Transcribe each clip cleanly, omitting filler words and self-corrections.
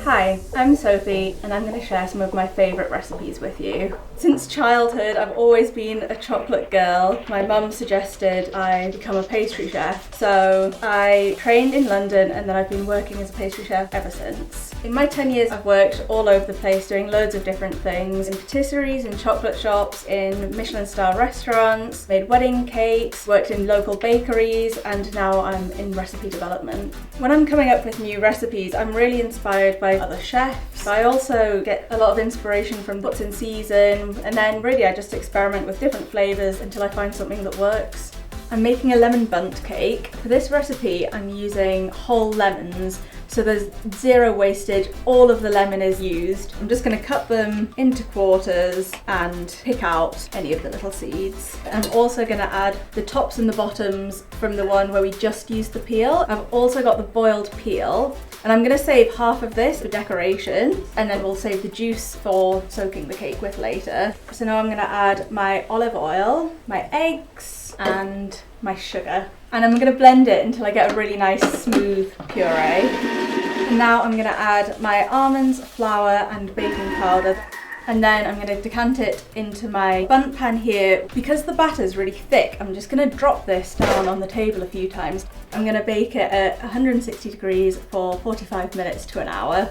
Hi, I'm Sophie and I'm going to share some of my favourite recipes with you. Since childhood I've always been a chocolate girl. My mum suggested I become a pastry chef, so I trained in London and then I've been working as a pastry chef ever since. In my 10 years I've worked all over the place doing loads of different things, in patisseries, in chocolate shops, in Michelin star restaurants, made wedding cakes, worked in local bakeries, and now I'm in recipe development. When I'm coming up with new recipes I'm really inspired by other chefs. I also get a lot of inspiration from what's in season, and then really I just experiment with different flavours until I find something that works. I'm making a lemon bundt cake. For this recipe I'm using whole lemons, so there's zero wastage, all of the lemon is used. I'm just going to cut them into quarters and pick out any of the little seeds. I'm also going to add the tops and the bottoms from the one where we just used the peel. I've also got the boiled peel, and I'm going to save half of this for decoration, and then we'll save the juice for soaking the cake with later. So now I'm going to add my olive oil, my eggs, and my sugar. And I'm going to blend it until I get a really nice smooth puree. And now I'm going to add my almonds, flour and baking powder. And then I'm going to decant it into my bundt pan here. Because the batter is really thick, I'm just going to drop this down on the table a few times. I'm going to bake it at 160 degrees for 45 minutes to an hour.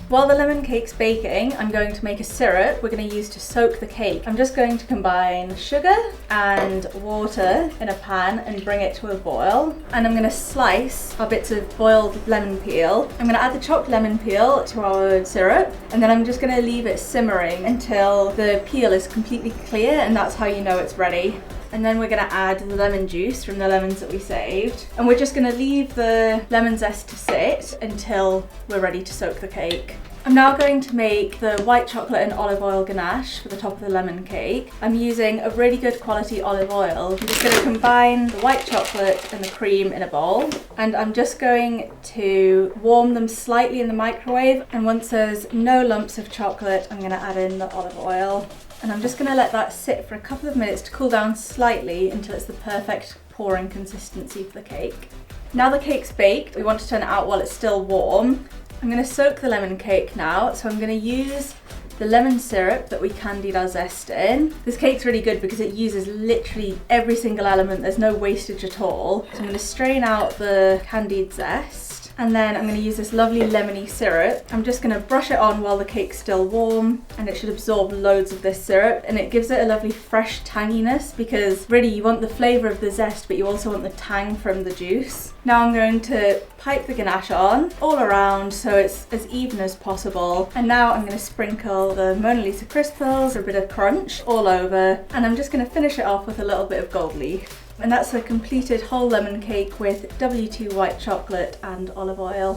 While the lemon cake's baking, I'm going to make a syrup we're going to use to soak the cake. I'm just going to combine sugar and water in a pan and bring it to a boil. And I'm going to slice our bits of boiled lemon peel. I'm going to add the chopped lemon peel to our syrup, and then I'm just going to leave it simmering until the peel is completely clear, and that's how you know it's ready. And then we're going to add the lemon juice from the lemons that we saved. And we're just going to leave the lemon zest to sit until we're ready to soak the cake. I'm now going to make the white chocolate and olive oil ganache for the top of the lemon cake. I'm using a really good quality olive oil. I'm just going to combine the white chocolate and the cream in a bowl. And I'm just going to warm them slightly in the microwave. And once there's no lumps of chocolate, I'm going to add in the olive oil. And I'm just going to let that sit for a couple of minutes to cool down slightly until it's the perfect pouring consistency for the cake. Now the cake's baked, we want to turn it out while it's still warm. I'm going to soak the lemon cake now, so I'm going to use the lemon syrup that we candied our zest in. This cake's really good because it uses literally every single element, there's no wastage at all. So I'm going to strain out the candied zest. And then I'm going to use this lovely lemony syrup. I'm just going to brush it on while the cake's still warm, and it should absorb loads of this syrup, and it gives it a lovely fresh tanginess, because really you want the flavour of the zest but you also want the tang from the juice. Now I'm going to pipe the ganache on all around so it's as even as possible, and now I'm going to sprinkle the Mona Lisa crisp pills for a bit of crunch all over, and I'm just going to finish it off with a little bit of gold leaf. And that's a completed whole lemon cake with W2 white chocolate and olive oil.